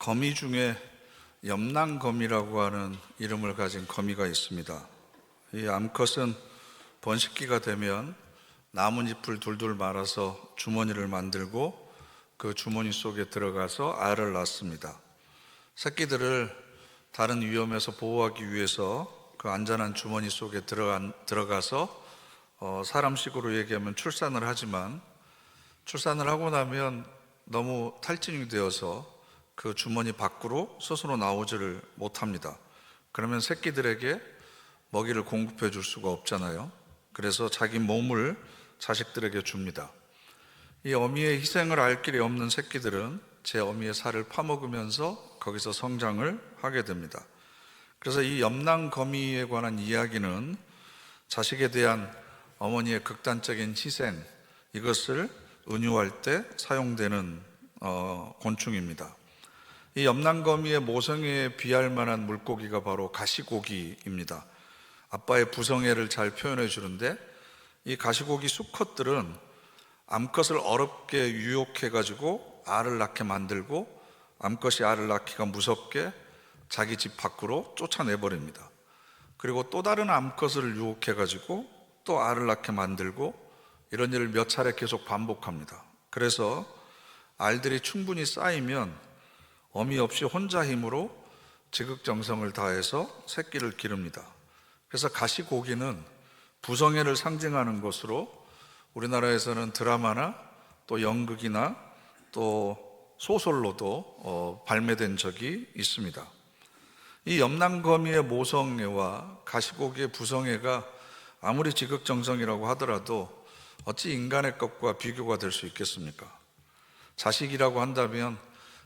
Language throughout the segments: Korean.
거미 중에 염난거미라고 하는 이름을 가진 거미가 있습니다. 이 암컷은 번식기가 되면 나뭇잎을 둘둘 말아서 주머니를 만들고 그 주머니 속에 들어가서 알을 낳습니다. 새끼들을 다른 위험에서 보호하기 위해서 그 안전한 주머니 속에 들어가서 사람식으로 얘기하면 출산을 하지만, 출산을 하고 나면 너무 탈진이 되어서 그 주머니 밖으로 스스로 나오지를 못합니다. 그러면 새끼들에게 먹이를 공급해 줄 수가 없잖아요. 그래서 자기 몸을 자식들에게 줍니다. 이 어미의 희생을 알 길이 없는 새끼들은 제 어미의 살을 파먹으면서 거기서 성장을 하게 됩니다. 그래서 이 염난거미에 관한 이야기는 자식에 대한 어머니의 극단적인 희생, 이것을 은유할 때 사용되는 곤충입니다. 이 염난거미의 모성애에 비할 만한 물고기가 바로 가시고기입니다. 아빠의 부성애를 잘 표현해 주는데, 이 가시고기 수컷들은 암컷을 어렵게 유혹해 가지고 알을 낳게 만들고, 암컷이 알을 낳기가 무섭게 자기 집 밖으로 쫓아내 버립니다. 그리고 또 다른 암컷을 유혹해 가지고 또 알을 낳게 만들고, 이런 일을 몇 차례 계속 반복합니다. 그래서 알들이 충분히 쌓이면 어미 없이 혼자 힘으로 지극정성을 다해서 새끼를 기릅니다. 그래서 가시고기는 부성애를 상징하는 것으로 우리나라에서는 드라마나 또 연극이나 또 소설로도 발매된 적이 있습니다. 이 염난거미의 모성애와 가시고기의 부성애가 아무리 지극정성이라고 하더라도 어찌 인간의 것과 비교가 될 수 있겠습니까? 자식이라고 한다면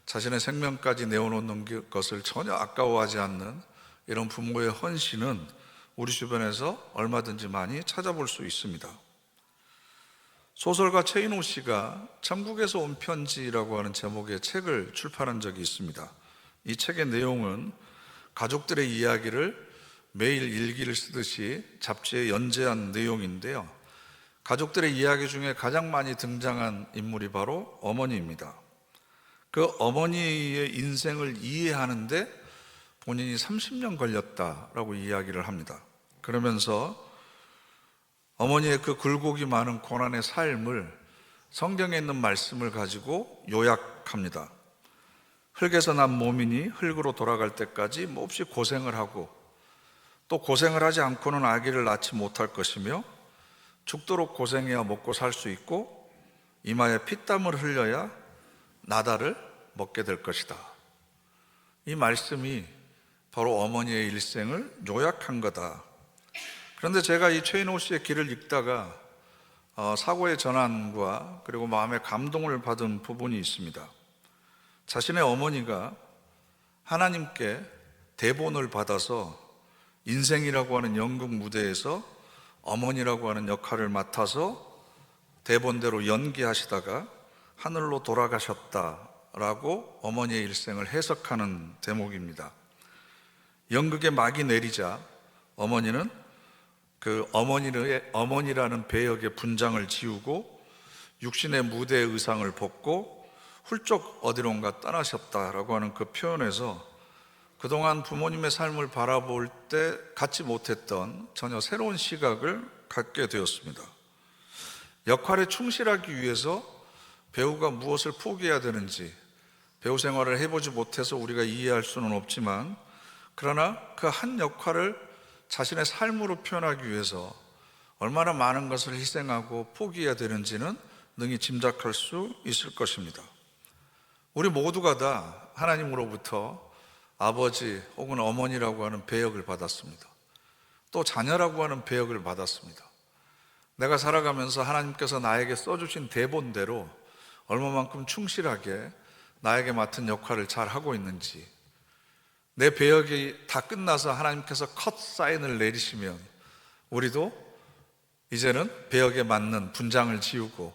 자신의 생명까지 내어놓는 것을 전혀 아까워하지 않는 이런 부모의 헌신은 우리 주변에서 얼마든지 많이 찾아볼 수 있습니다. 소설가 최인호 씨가 천국에서 온 편지라고 하는 제목의 책을 출판한 적이 있습니다. 이 책의 내용은 가족들의 이야기를 매일 일기를 쓰듯이 잡지에 연재한 내용인데요. 가족들의 이야기 중에 가장 많이 등장한 인물이 바로 어머니입니다. 그 어머니의 인생을 이해하는데 본인이 30년 걸렸다라고 이야기를 합니다. 그러면서 어머니의 그 굴곡이 많은 고난의 삶을 성경에 있는 말씀을 가지고 요약합니다. 흙에서 난 몸이니 흙으로 돌아갈 때까지 몹시 고생을 하고, 또 고생을 하지 않고는 아기를 낳지 못할 것이며, 죽도록 고생해야 먹고 살 수 있고, 이마에 피땀을 흘려야 나다를 먹게 될 것이다. 이 말씀이 바로 어머니의 일생을 요약한 거다. 그런데 제가 이 최인호 씨의 길을 읽다가 사고의 전환과 그리고 마음의 감동을 받은 부분이 있습니다. 자신의 어머니가 하나님께 대본을 받아서 인생이라고 하는 연극 무대에서 어머니라고 하는 역할을 맡아서 대본대로 연기하시다가 하늘로 돌아가셨다라고 어머니의 일생을 해석하는 대목입니다. 연극의 막이 내리자 어머니는 그 어머니라는 배역의 분장을 지우고 육신의 무대의 의상을 벗고 훌쩍 어디론가 떠나셨다라고 하는 그 표현에서 그동안 부모님의 삶을 바라볼 때 갖지 못했던 전혀 새로운 시각을 갖게 되었습니다. 역할에 충실하기 위해서 배우가 무엇을 포기해야 되는지 배우 생활을 해보지 못해서 우리가 이해할 수는 없지만, 그러나 그 한 역할을 자신의 삶으로 표현하기 위해서 얼마나 많은 것을 희생하고 포기해야 되는지는 능히 짐작할 수 있을 것입니다. 우리 모두가 다 하나님으로부터 아버지 혹은 어머니라고 하는 배역을 받았습니다. 또 자녀라고 하는 배역을 받았습니다. 내가 살아가면서 하나님께서 나에게 써주신 대본대로 얼마만큼 충실하게 나에게 맡은 역할을 잘 하고 있는지, 내 배역이 다 끝나서 하나님께서 컷 사인을 내리시면 우리도 이제는 배역에 맞는 분장을 지우고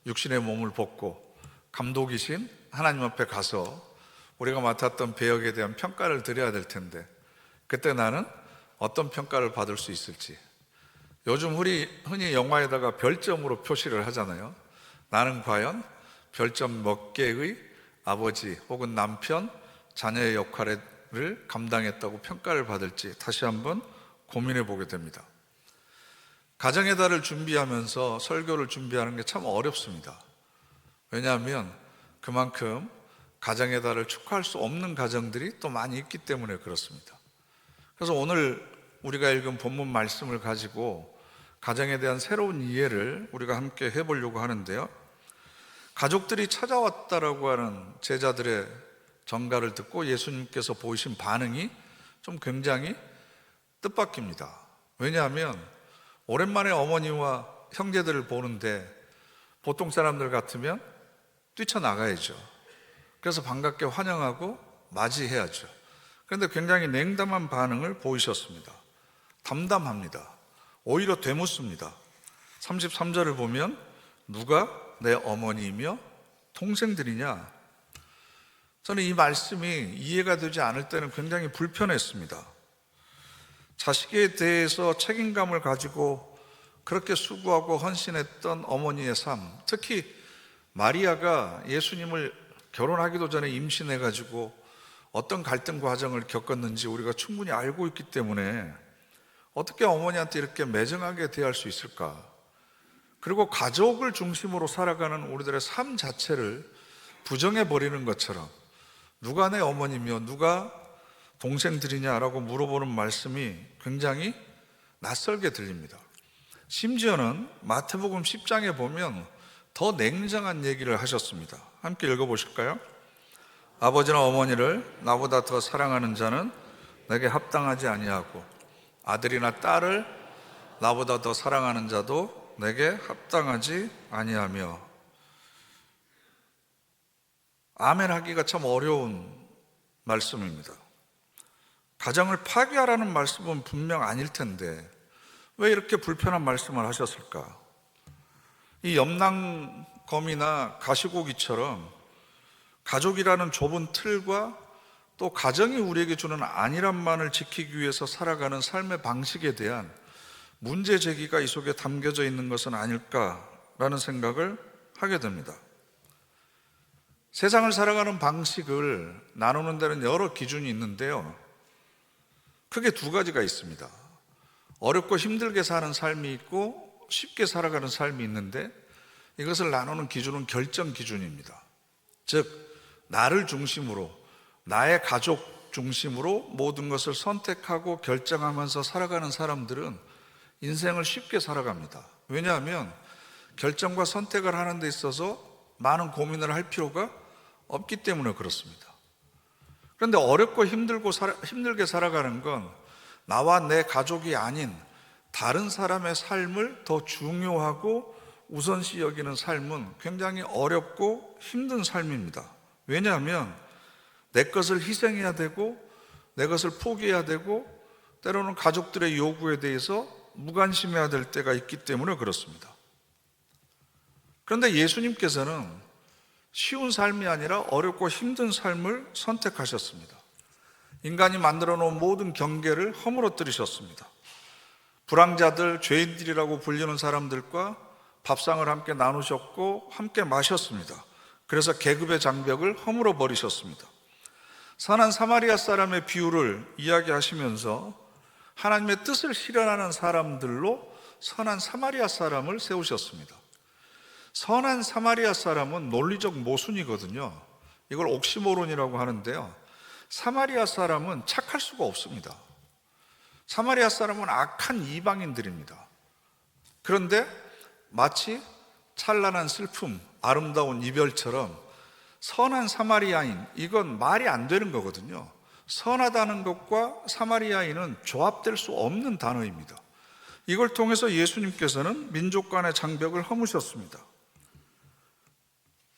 육신의 몸을 벗고 감독이신 하나님 앞에 가서 우리가 맡았던 배역에 대한 평가를 드려야 될 텐데, 그때 나는 어떤 평가를 받을 수 있을지. 요즘 우리 흔히 영화에다가 별점으로 표시를 하잖아요. 나는 과연 별점 몇 개의 아버지 혹은 남편, 자녀의 역할을 감당했다고 평가를 받을지 다시 한번 고민해 보게 됩니다. 가정의 달을 준비하면서 설교를 준비하는 게 참 어렵습니다. 왜냐하면 그만큼 가정의 달을 축하할 수 없는 가정들이 또 많이 있기 때문에 그렇습니다. 그래서 오늘 우리가 읽은 본문 말씀을 가지고 가정에 대한 새로운 이해를 우리가 함께 해보려고 하는데요. 가족들이 찾아왔다라고 하는 제자들의 전가를 듣고 예수님께서 보이신 반응이 좀 굉장히 뜻밖입니다. 왜냐하면 오랜만에 어머니와 형제들을 보는데 보통 사람들 같으면 뛰쳐나가야죠. 그래서 반갑게 환영하고 맞이해야죠. 그런데 굉장히 냉담한 반응을 보이셨습니다. 담담합니다. 오히려 되묻습니다. 33절을 보면 누가 내 어머니이며 동생들이냐? 저는 이 말씀이 이해가 되지 않을 때는 굉장히 불편했습니다. 자식에 대해서 책임감을 가지고 그렇게 수고하고 헌신했던 어머니의 삶, 특히 마리아가 예수님을 결혼하기도 전에 임신해가지고 어떤 갈등 과정을 겪었는지 우리가 충분히 알고 있기 때문에 어떻게 어머니한테 이렇게 매정하게 대할 수 있을까? 그리고 가족을 중심으로 살아가는 우리들의 삶 자체를 부정해버리는 것처럼 누가 내 어머니며 누가 동생들이냐라고 물어보는 말씀이 굉장히 낯설게 들립니다. 심지어는 마태복음 10장에 보면 더 냉정한 얘기를 하셨습니다. 함께 읽어보실까요? 아버지나 어머니를 나보다 더 사랑하는 자는 내게 합당하지 아니하고 아들이나 딸을 나보다 더 사랑하는 자도 내게 합당하지 아니하며. 아멘 하기가 참 어려운 말씀입니다. 가정을 파괴하라는 말씀은 분명 아닐 텐데 왜 이렇게 불편한 말씀을 하셨을까? 이 염랑검이나 가시고기처럼 가족이라는 좁은 틀과 또 가정이 우리에게 주는 안일함만을 지키기 위해서 살아가는 삶의 방식에 대한 문제 제기가 이 속에 담겨져 있는 것은 아닐까라는 생각을 하게 됩니다. 세상을 살아가는 방식을 나누는 데는 여러 기준이 있는데요. 크게 두 가지가 있습니다. 어렵고 힘들게 사는 삶이 있고 쉽게 살아가는 삶이 있는데 이것을 나누는 기준은 결정 기준입니다. 즉, 나를 중심으로, 나의 가족 중심으로 모든 것을 선택하고 결정하면서 살아가는 사람들은 인생을 쉽게 살아갑니다. 왜냐하면 결정과 선택을 하는 데 있어서 많은 고민을 할 필요가 없기 때문에 그렇습니다. 그런데 어렵고 힘들게 살아가는 건 나와 내 가족이 아닌 다른 사람의 삶을 더 중요하고 우선시 여기는 삶은 굉장히 어렵고 힘든 삶입니다. 왜냐하면 내 것을 희생해야 되고 내 것을 포기해야 되고 때로는 가족들의 요구에 대해서 무관심해야 될 때가 있기 때문에 그렇습니다. 그런데 예수님께서는 쉬운 삶이 아니라 어렵고 힘든 삶을 선택하셨습니다. 인간이 만들어 놓은 모든 경계를 허물어뜨리셨습니다. 불황자들, 죄인들이라고 불리는 사람들과 밥상을 함께 나누셨고 함께 마셨습니다. 그래서 계급의 장벽을 허물어 버리셨습니다. 선한 사마리아 사람의 비유를 이야기하시면서 하나님의 뜻을 실현하는 사람들로 선한 사마리아 사람을 세우셨습니다. 선한 사마리아 사람은 논리적 모순이거든요. 이걸 옥시모론이라고 하는데요. 사마리아 사람은 착할 수가 없습니다. 사마리아 사람은 악한 이방인들입니다. 그런데 마치 찬란한 슬픔, 아름다운 이별처럼 선한 사마리아인, 이건 말이 안 되는 거거든요. 선하다는 것과 사마리아인은 조합될 수 없는 단어입니다. 이걸 통해서 예수님께서는 민족 간의 장벽을 허무셨습니다.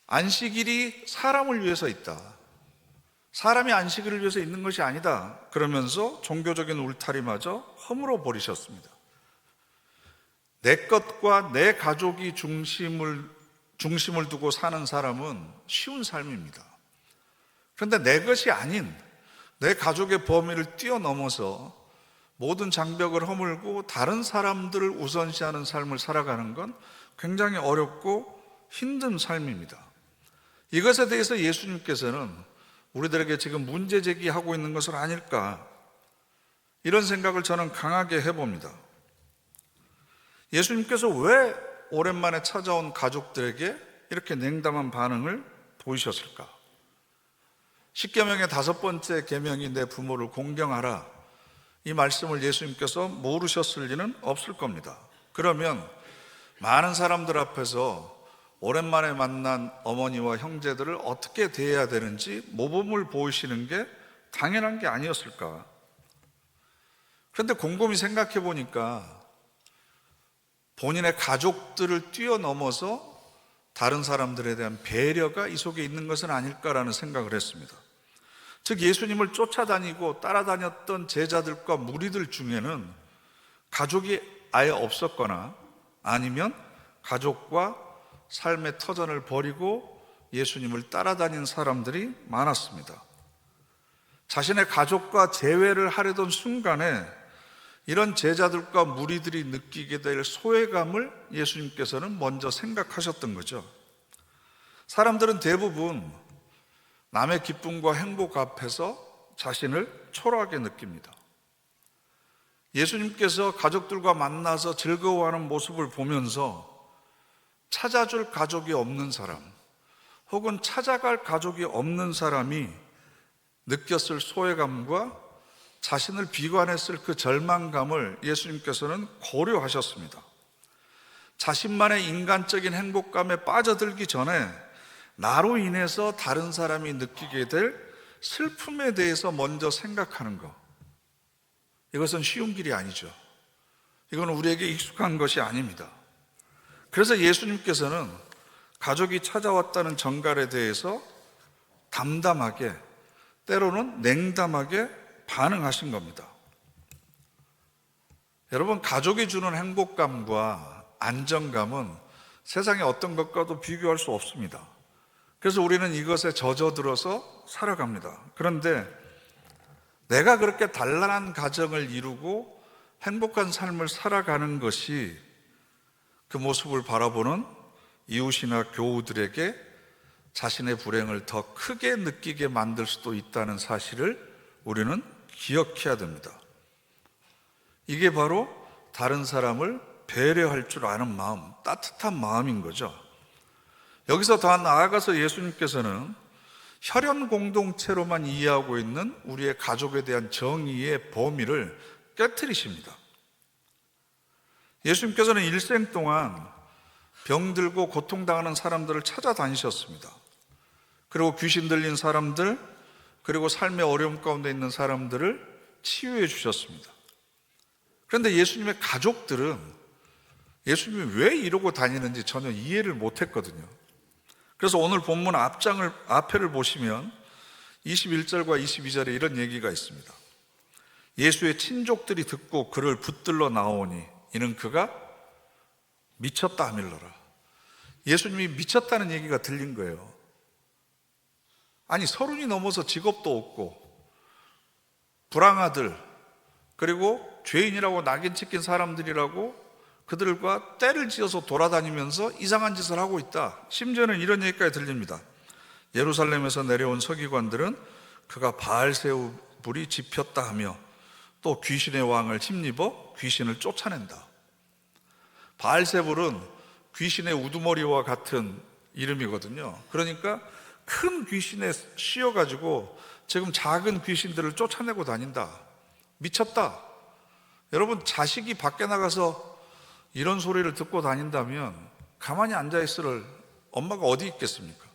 안식일이 사람을 위해서 있다. 사람이 안식일을 위해서 있는 것이 아니다. 그러면서 종교적인 울타리마저 허물어 버리셨습니다. 내 것과 내 가족이 중심을 두고 사는 사람은 쉬운 삶입니다. 그런데 내 것이 아닌 내 가족의 범위를 뛰어넘어서 모든 장벽을 허물고 다른 사람들을 우선시하는 삶을 살아가는 건 굉장히 어렵고 힘든 삶입니다. 이것에 대해서 예수님께서는 우리들에게 지금 문제 제기하고 있는 것은 아닐까, 이런 생각을 저는 강하게 해봅니다. 예수님께서 왜 오랜만에 찾아온 가족들에게 이렇게 냉담한 반응을 보이셨을까? 십계명의 5번째 계명이 내 부모를 공경하라, 이 말씀을 예수님께서 모르셨을 리는 없을 겁니다. 그러면 많은 사람들 앞에서 오랜만에 만난 어머니와 형제들을 어떻게 대해야 되는지 모범을 보이시는 게 당연한 게 아니었을까? 그런데 곰곰이 생각해 보니까 본인의 가족들을 뛰어넘어서 다른 사람들에 대한 배려가 이 속에 있는 것은 아닐까라는 생각을 했습니다. 즉, 예수님을 쫓아다니고 따라다녔던 제자들과 무리들 중에는 가족이 아예 없었거나 아니면 가족과 삶의 터전을 버리고 예수님을 따라다닌 사람들이 많았습니다. 자신의 가족과 재회를 하려던 순간에 이런 제자들과 무리들이 느끼게 될 소외감을 예수님께서는 먼저 생각하셨던 거죠. 사람들은 대부분 남의 기쁨과 행복 앞에서 자신을 초라하게 느낍니다. 예수님께서 가족들과 만나서 즐거워하는 모습을 보면서 찾아줄 가족이 없는 사람, 혹은 찾아갈 가족이 없는 사람이 느꼈을 소외감과 자신을 비관했을 그 절망감을 예수님께서는 고려하셨습니다. 자신만의 인간적인 행복감에 빠져들기 전에 나로 인해서 다른 사람이 느끼게 될 슬픔에 대해서 먼저 생각하는 것, 이것은 쉬운 길이 아니죠. 이건 우리에게 익숙한 것이 아닙니다. 그래서 예수님께서는 가족이 찾아왔다는 전갈에 대해서 담담하게, 때로는 냉담하게 반응하신 겁니다. 여러분, 가족이 주는 행복감과 안정감은 세상의 어떤 것과도 비교할 수 없습니다. 그래서 우리는 이것에 젖어들어서 살아갑니다. 그런데 내가 그렇게 단란한 가정을 이루고 행복한 삶을 살아가는 것이 그 모습을 바라보는 이웃이나 교우들에게 자신의 불행을 더 크게 느끼게 만들 수도 있다는 사실을 우리는 기억해야 됩니다. 이게 바로 다른 사람을 배려할 줄 아는 마음, 따뜻한 마음인 거죠. 여기서 더 나아가서 예수님께서는 혈연 공동체로만 이해하고 있는 우리의 가족에 대한 정의의 범위를 깨트리십니다. 예수님께서는 일생 동안 병들고 고통당하는 사람들을 찾아다니셨습니다. 그리고 귀신 들린 사람들, 그리고 삶의 어려움 가운데 있는 사람들을 치유해 주셨습니다. 그런데 예수님의 가족들은 예수님이 왜 이러고 다니는지 전혀 이해를 못했거든요. 그래서 오늘 본문 앞에를 보시면 21절과 22절에 이런 얘기가 있습니다. 예수의 친족들이 듣고 그를 붙들러 나오니 이는 그가 미쳤다 하밀러라. 예수님이 미쳤다는 얘기가 들린 거예요. 아니, 30이 넘어서 직업도 없고 불황아들, 그리고 죄인이라고 낙인 찍힌 사람들이라고 그들과 때를 지어서 돌아다니면서 이상한 짓을 하고 있다. 심지어는 이런 얘기까지 들립니다. 예루살렘에서 내려온 서기관들은 그가 바알세우불이 집혔다 하며 또 귀신의 왕을 힘입어 귀신을 쫓아낸다. 바알세불은 귀신의 우두머리와 같은 이름이거든요. 그러니까 큰 귀신에 씌어가지고 지금 작은 귀신들을 쫓아내고 다닌다. 미쳤다. 여러분, 자식이 밖에 나가서 이런 소리를 듣고 다닌다면 가만히 앉아있을 엄마가 어디 있겠습니까?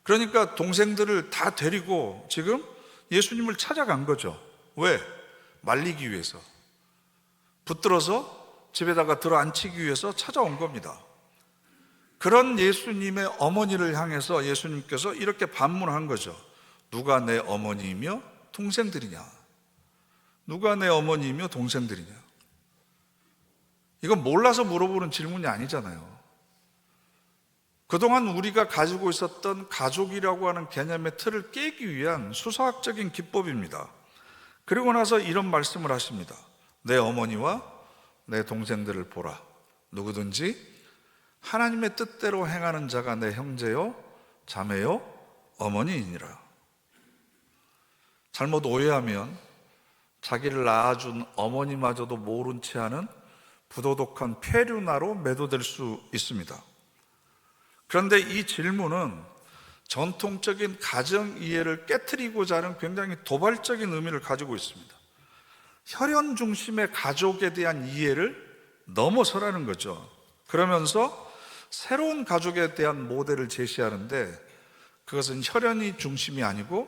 그러니까 동생들을 다 데리고 지금 예수님을 찾아간 거죠. 왜? 말리기 위해서, 붙들어서 집에다가 들어앉히기 위해서 찾아온 겁니다. 그런 예수님의 어머니를 향해서 예수님께서 이렇게 반문한 거죠. 누가 내 어머니이며 동생들이냐? 누가 내 어머니이며 동생들이냐? 이건 몰라서 물어보는 질문이 아니잖아요. 그동안 우리가 가지고 있었던 가족이라고 하는 개념의 틀을 깨기 위한 수사학적인 기법입니다. 그리고 나서 이런 말씀을 하십니다. 내 어머니와 내 동생들을 보라. 누구든지 하나님의 뜻대로 행하는 자가 내 형제요, 자매요, 어머니이니라. 잘못 오해하면 자기를 낳아준 어머니마저도 모른 채 하는 부도덕한 폐륜화로 매도될 수 있습니다. 그런데 이 질문은 전통적인 가정 이해를 깨트리고자 하는 굉장히 도발적인 의미를 가지고 있습니다. 혈연 중심의 가족에 대한 이해를 넘어서라는 거죠. 그러면서 새로운 가족에 대한 모델을 제시하는데, 그것은 혈연이 중심이 아니고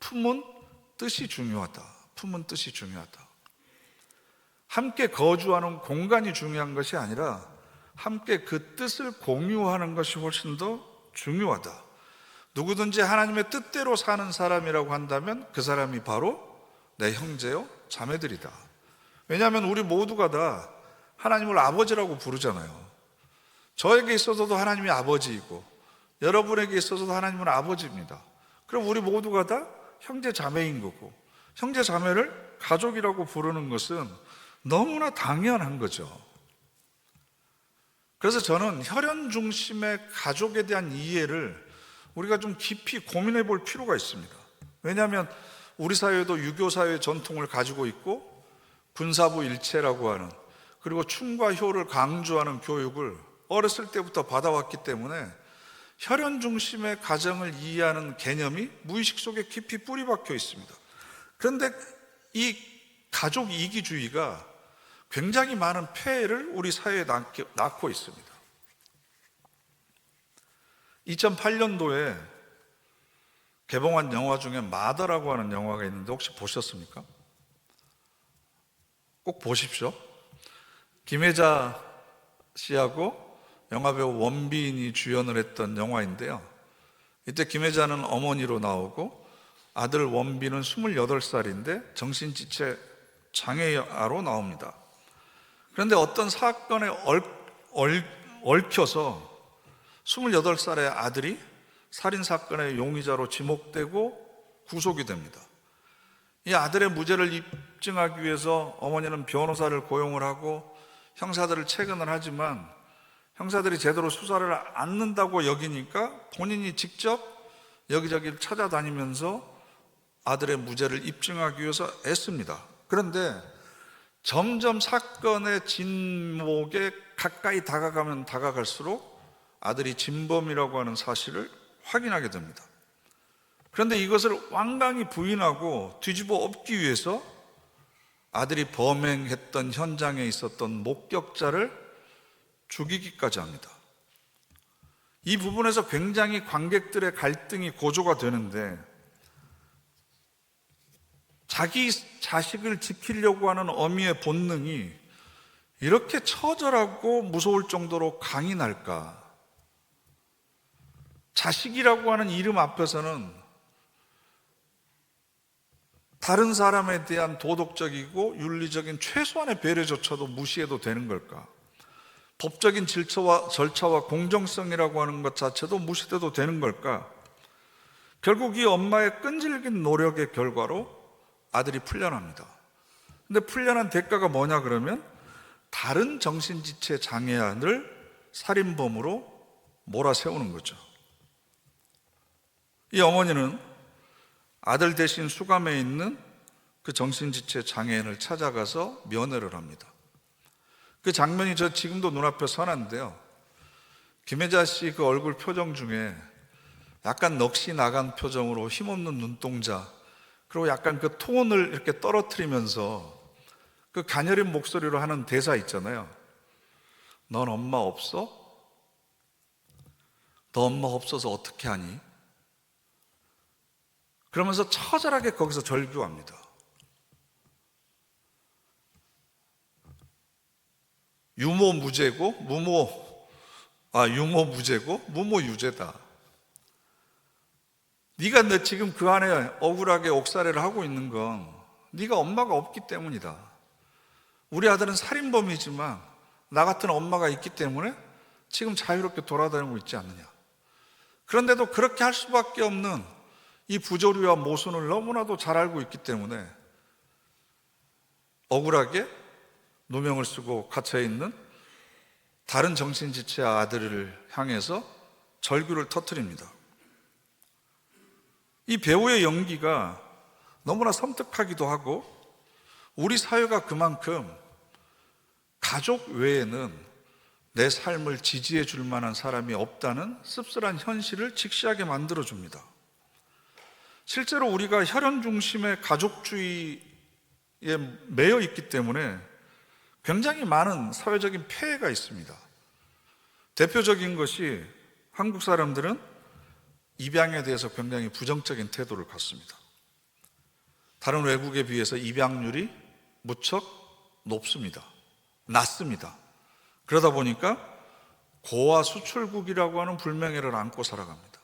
품은 뜻이 중요하다. 품은 뜻이 중요하다. 함께 거주하는 공간이 중요한 것이 아니라 함께 그 뜻을 공유하는 것이 훨씬 더 중요하다. 누구든지 하나님의 뜻대로 사는 사람이라고 한다면 그 사람이 바로 내 형제요 자매들이다. 왜냐하면 우리 모두가 다 하나님을 아버지라고 부르잖아요. 저에게 있어서도 하나님이 아버지이고 여러분에게 있어서도 하나님은 아버지입니다. 그럼 우리 모두가 다 형제 자매인 거고, 형제 자매를 가족이라고 부르는 것은 너무나 당연한 거죠. 그래서 저는 혈연 중심의 가족에 대한 이해를 우리가 좀 깊이 고민해 볼 필요가 있습니다. 왜냐하면 우리 사회도 유교 사회의 전통을 가지고 있고 군사부 일체라고 하는, 그리고 춤과 효를 강조하는 교육을 어렸을 때부터 받아왔기 때문에 혈연 중심의 가정을 이해하는 개념이 무의식 속에 깊이 뿌리 박혀 있습니다. 그런데 이 가족 이기주의가 굉장히 많은 폐해를 우리 사회에 낳고 있습니다. 2008년도에 개봉한 영화 중에 마더라고 하는 영화가 있는데 혹시 보셨습니까? 꼭 보십시오. 김혜자 씨하고 영화배우 원빈이 주연을 했던 영화인데요, 이때 김혜자는 어머니로 나오고 아들 원빈은 28살인데 정신지체 장애아로 나옵니다. 그런데 어떤 사건에 얽혀서 28살의 아들이 살인사건의 용의자로 지목되고 구속이 됩니다. 이 아들의 무죄를 입증하기 위해서 어머니는 변호사를 고용을 하고 형사들을 채근을 하지만 형사들이 제대로 수사를 않는다고 여기니까 본인이 직접 여기저기를 찾아다니면서 아들의 무죄를 입증하기 위해서 애씁니다. 그런데 점점 사건의 진목에 가까이 다가가면 다가갈수록 아들이 진범이라고 하는 사실을 확인하게 됩니다. 그런데 이것을 완강히 부인하고 뒤집어 엎기 위해서 아들이 범행했던 현장에 있었던 목격자를 죽이기까지 합니다. 이 부분에서 굉장히 관객들의 갈등이 고조가 되는데, 자기 자식을 지키려고 하는 어미의 본능이 이렇게 처절하고 무서울 정도로 강인할까? 자식이라고 하는 이름 앞에서는 다른 사람에 대한 도덕적이고 윤리적인 최소한의 배려조차도 무시해도 되는 걸까? 법적인 절차와 공정성이라고 하는 것 자체도 무시돼도 되는 걸까? 결국 이 엄마의 끈질긴 노력의 결과로 아들이 풀려납니다. 근데 풀려난 대가가 뭐냐 그러면 다른 정신지체 장애아를 살인범으로 몰아세우는 거죠. 이 어머니는 아들 대신 수감해 있는 그 정신지체 장애인을 찾아가서 면회를 합니다. 그 장면이 저 지금도 눈앞에 선한데요, 김혜자 씨 그 얼굴 표정 중에 약간 넋이 나간 표정으로 힘없는 눈동자, 그리고 약간 그 톤을 이렇게 떨어뜨리면서 그 가녀린 목소리로 하는 대사 있잖아요. 넌 엄마 없어? 너 엄마 없어서 어떻게 하니? 그러면서 처절하게 거기서 절규합니다. 유모 무죄고 유모 무죄고 무모 유죄다. 네가 너 지금 그 안에 억울하게 옥살이를 하고 있는 건 네가 엄마가 없기 때문이다. 우리 아들은 살인범이지만 나 같은 엄마가 있기 때문에 지금 자유롭게 돌아다니고 있지 않느냐. 그런데도 그렇게 할 수밖에 없는 이 부조리와 모순을 너무나도 잘 알고 있기 때문에 억울하게 누명을 쓰고 갇혀있는 다른 정신지체 아들을 향해서 절규를 터뜨립니다. 이 배우의 연기가 너무나 섬뜩하기도 하고, 우리 사회가 그만큼 가족 외에는 내 삶을 지지해 줄 만한 사람이 없다는 씁쓸한 현실을 직시하게 만들어줍니다. 실제로 우리가 혈연 중심의 가족주의에 매여 있기 때문에 굉장히 많은 사회적인 폐해가 있습니다. 대표적인 것이 한국 사람들은 입양에 대해서 굉장히 부정적인 태도를 갖습니다. 다른 외국에 비해서 입양률이 무척 높습니다. 낮습니다. 그러다 보니까 고아 수출국이라고 하는 불명예를 안고 살아갑니다.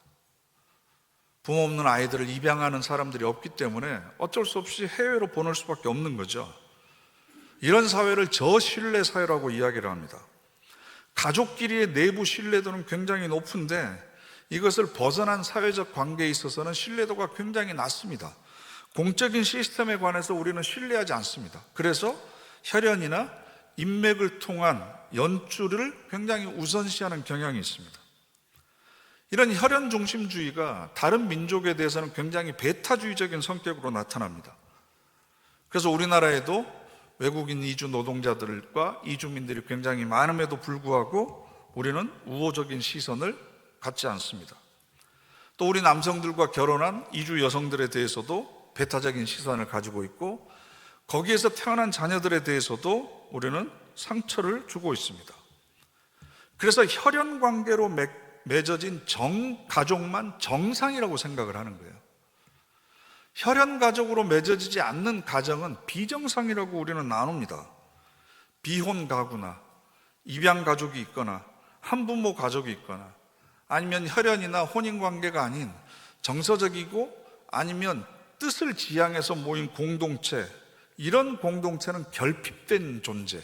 부모 없는 아이들을 입양하는 사람들이 없기 때문에 어쩔 수 없이 해외로 보낼 수밖에 없는 거죠. 이런 사회를 저신뢰 사회라고 이야기를 합니다. 가족끼리의 내부 신뢰도는 굉장히 높은데 이것을 벗어난 사회적 관계에 있어서는 신뢰도가 굉장히 낮습니다. 공적인 시스템에 관해서 우리는 신뢰하지 않습니다. 그래서 혈연이나 인맥을 통한 연주를 굉장히 우선시하는 경향이 있습니다. 이런 혈연 중심주의가 다른 민족에 대해서는 굉장히 배타주의적인 성격으로 나타납니다. 그래서 우리나라에도 외국인 이주 노동자들과 이주민들이 굉장히 많음에도 불구하고 우리는 우호적인 시선을 갖지 않습니다. 또 우리 남성들과 결혼한 이주 여성들에 대해서도 배타적인 시선을 가지고 있고, 거기에서 태어난 자녀들에 대해서도 우리는 상처를 주고 있습니다. 그래서 혈연 관계로 맺어진 가족만 정상이라고 생각을 하는 거예요. 혈연 가족으로 맺어지지 않는 가정은 비정상이라고 우리는 나눕니다. 비혼 가구나 입양 가족이 있거나 한부모 가족이 있거나 아니면 혈연이나 혼인 관계가 아닌 정서적이고 아니면 뜻을 지향해서 모인 공동체, 이런 공동체는 결핍된 존재,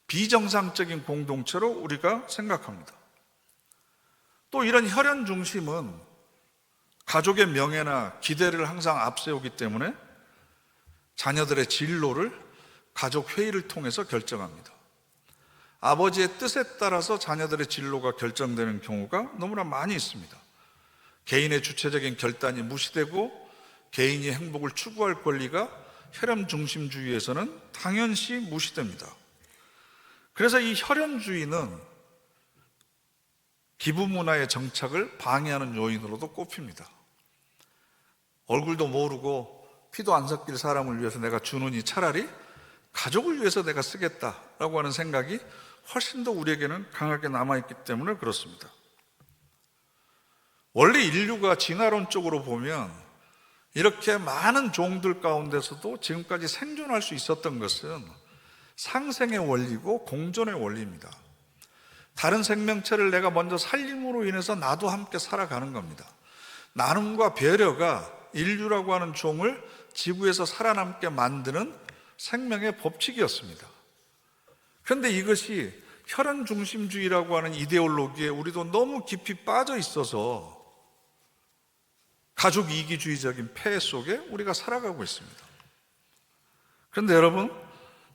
비정상적인 공동체로 우리가 생각합니다. 또 이런 혈연 중심은 가족의 명예나 기대를 항상 앞세우기 때문에 자녀들의 진로를 가족 회의를 통해서 결정합니다. 아버지의 뜻에 따라서 자녀들의 진로가 결정되는 경우가 너무나 많이 있습니다. 개인의 주체적인 결단이 무시되고 개인이 행복을 추구할 권리가 혈연 중심주의에서는 당연시 무시됩니다. 그래서 이 혈연주의는 기부 문화의 정착을 방해하는 요인으로도 꼽힙니다. 얼굴도 모르고 피도 안 섞일 사람을 위해서 내가 주느니 차라리 가족을 위해서 내가 쓰겠다라고 하는 생각이 훨씬 더 우리에게는 강하게 남아있기 때문에 그렇습니다. 원래 인류가 진화론적으로 보면 이렇게 많은 종들 가운데서도 지금까지 생존할 수 있었던 것은 상생의 원리고 공존의 원리입니다. 다른 생명체를 내가 먼저 살림으로 인해서 나도 함께 살아가는 겁니다. 나눔과 배려가 인류라고 하는 종을 지구에서 살아남게 만드는 생명의 법칙이었습니다. 그런데 이것이 혈연 중심주의라고 하는 이데올로기에 우리도 너무 깊이 빠져 있어서 가족 이기주의적인 폐해 속에 우리가 살아가고 있습니다. 그런데 여러분,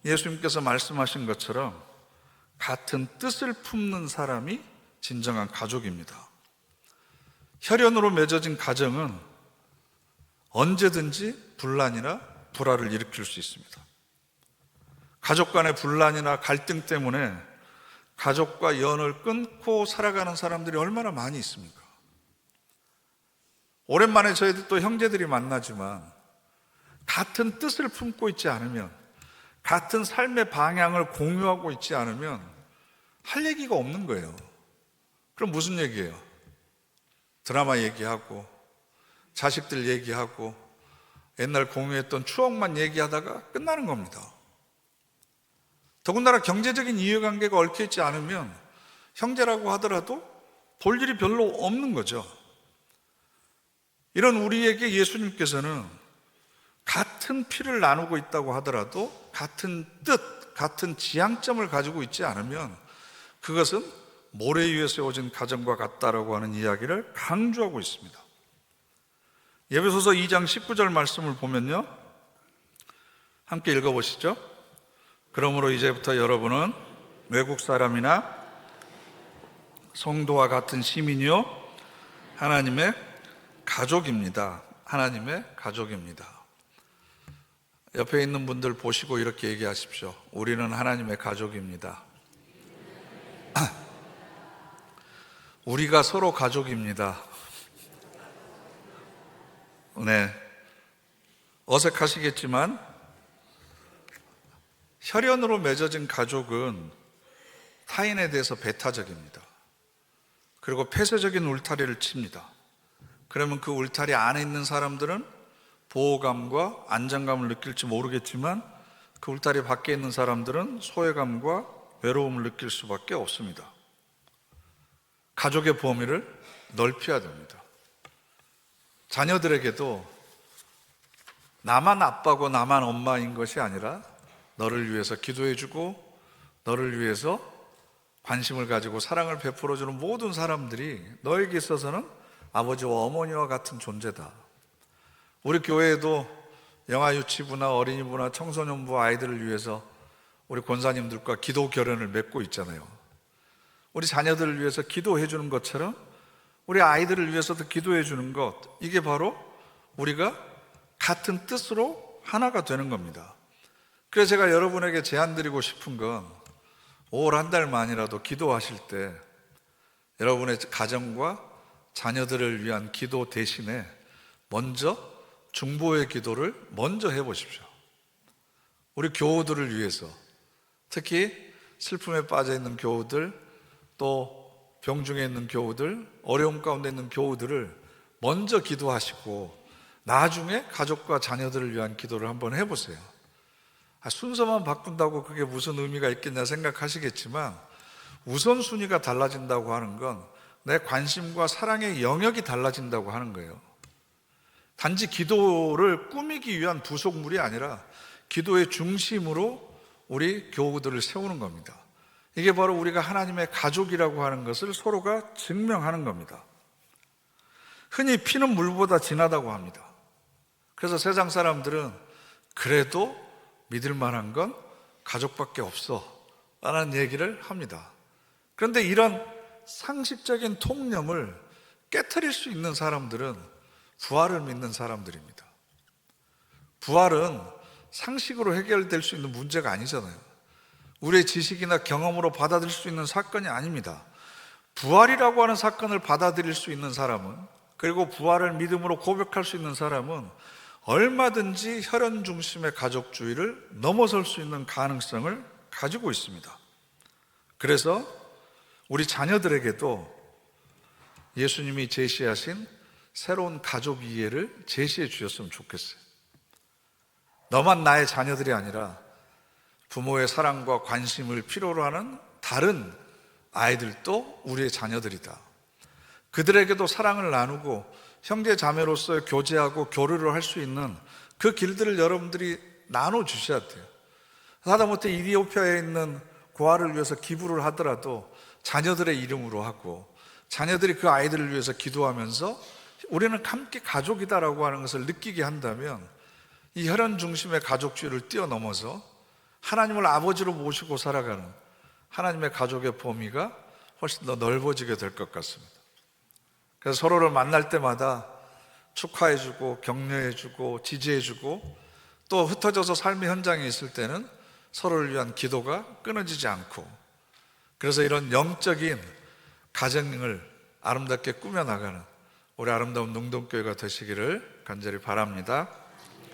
예수님께서 말씀하신 것처럼 같은 뜻을 품는 사람이 진정한 가족입니다. 혈연으로 맺어진 가정은 언제든지 분란이나 불화를 일으킬 수 있습니다. 가족 간의 분란이나 갈등 때문에 가족과 연을 끊고 살아가는 사람들이 얼마나 많이 있습니까? 오랜만에 저희들 또 형제들이 만나지만 같은 뜻을 품고 있지 않으면, 같은 삶의 방향을 공유하고 있지 않으면 할 얘기가 없는 거예요. 그럼 무슨 얘기예요? 드라마 얘기하고 자식들 얘기하고 옛날 공유했던 추억만 얘기하다가 끝나는 겁니다. 더군다나 경제적인 이해관계가 얽혀있지 않으면 형제라고 하더라도 볼 일이 별로 없는 거죠. 이런 우리에게 예수님께서는 같은 피를 나누고 있다고 하더라도 같은 뜻, 같은 지향점을 가지고 있지 않으면 그것은 모래 위에 세워진 가정과 같다라고 하는 이야기를 강조하고 있습니다. 에베소서 2장 19절 말씀을 보면요, 함께 읽어보시죠. 그러므로 이제부터 여러분은 외국 사람이나 성도와 같은 시민이요 하나님의 가족입니다. 하나님의 가족입니다. 옆에 있는 분들 보시고 이렇게 얘기하십시오. 우리는 하나님의 가족입니다. 우리가 서로 가족입니다. 네. 어색하시겠지만 혈연으로 맺어진 가족은 타인에 대해서 배타적입니다. 그리고 폐쇄적인 울타리를 칩니다. 그러면 그 울타리 안에 있는 사람들은 보호감과 안정감을 느낄지 모르겠지만 그 울타리 밖에 있는 사람들은 소외감과 외로움을 느낄 수밖에 없습니다. 가족의 범위를 넓혀야 됩니다. 자녀들에게도 나만 아빠고 나만 엄마인 것이 아니라 너를 위해서 기도해주고 너를 위해서 관심을 가지고 사랑을 베풀어주는 모든 사람들이 너에게 있어서는 아버지와 어머니와 같은 존재다. 우리 교회에도 영아유치부나 어린이부나 청소년부 아이들을 위해서 우리 권사님들과 기도 결연을 맺고 있잖아요. 우리 자녀들을 위해서 기도해 주는 것처럼 우리 아이들을 위해서도 기도해 주는 것, 이게 바로 우리가 같은 뜻으로 하나가 되는 겁니다. 그래서 제가 여러분에게 제안드리고 싶은 건 올 한 달만이라도 기도하실 때 여러분의 가정과 자녀들을 위한 기도 대신에 먼저 중보의 기도를 먼저 해보십시오. 우리 교우들을 위해서, 특히 슬픔에 빠져 있는 교우들, 또 병중에 있는 교우들, 어려움 가운데 있는 교우들을 먼저 기도하시고 나중에 가족과 자녀들을 위한 기도를 한번 해보세요. 순서만 바꾼다고 그게 무슨 의미가 있겠냐 생각하시겠지만 우선순위가 달라진다고 하는 건 내 관심과 사랑의 영역이 달라진다고 하는 거예요. 단지 기도를 꾸미기 위한 부속물이 아니라 기도의 중심으로 우리 교우들을 세우는 겁니다. 이게 바로 우리가 하나님의 가족이라고 하는 것을 서로가 증명하는 겁니다. 흔히 피는 물보다 진하다고 합니다. 그래서 세상 사람들은 그래도 믿을 만한 건 가족밖에 없어 라는 얘기를 합니다. 그런데 이런 상식적인 통념을 깨트릴 수 있는 사람들은 부활을 믿는 사람들입니다. 부활은 상식으로 해결될 수 있는 문제가 아니잖아요. 우리의 지식이나 경험으로 받아들일 수 있는 사건이 아닙니다. 부활이라고 하는 사건을 받아들일 수 있는 사람은, 그리고 부활을 믿음으로 고백할 수 있는 사람은 얼마든지 혈연 중심의 가족주의를 넘어설 수 있는 가능성을 가지고 있습니다. 그래서 우리 자녀들에게도 예수님이 제시하신 새로운 가족 이해를 제시해 주셨으면 좋겠어요. 너만 나의 자녀들이 아니라 부모의 사랑과 관심을 필요로 하는 다른 아이들도 우리의 자녀들이다. 그들에게도 사랑을 나누고 형제 자매로서 교제하고 교류를 할 수 있는 그 길들을 여러분들이 나눠주셔야 돼요. 하다못해 이디오피아에 있는 고아를 위해서 기부를 하더라도 자녀들의 이름으로 하고 자녀들이 그 아이들을 위해서 기도하면서 우리는 함께 가족이다라고 하는 것을 느끼게 한다면 이 혈연 중심의 가족주의를 뛰어넘어서 하나님을 아버지로 모시고 살아가는 하나님의 가족의 범위가 훨씬 더 넓어지게 될 것 같습니다. 그래서 서로를 만날 때마다 축하해주고 격려해주고 지지해주고 또 흩어져서 삶의 현장에 있을 때는 서로를 위한 기도가 끊어지지 않고, 그래서 이런 영적인 가정을 아름답게 꾸며나가는 우리 아름다운 능동교회가 되시기를 간절히 바랍니다.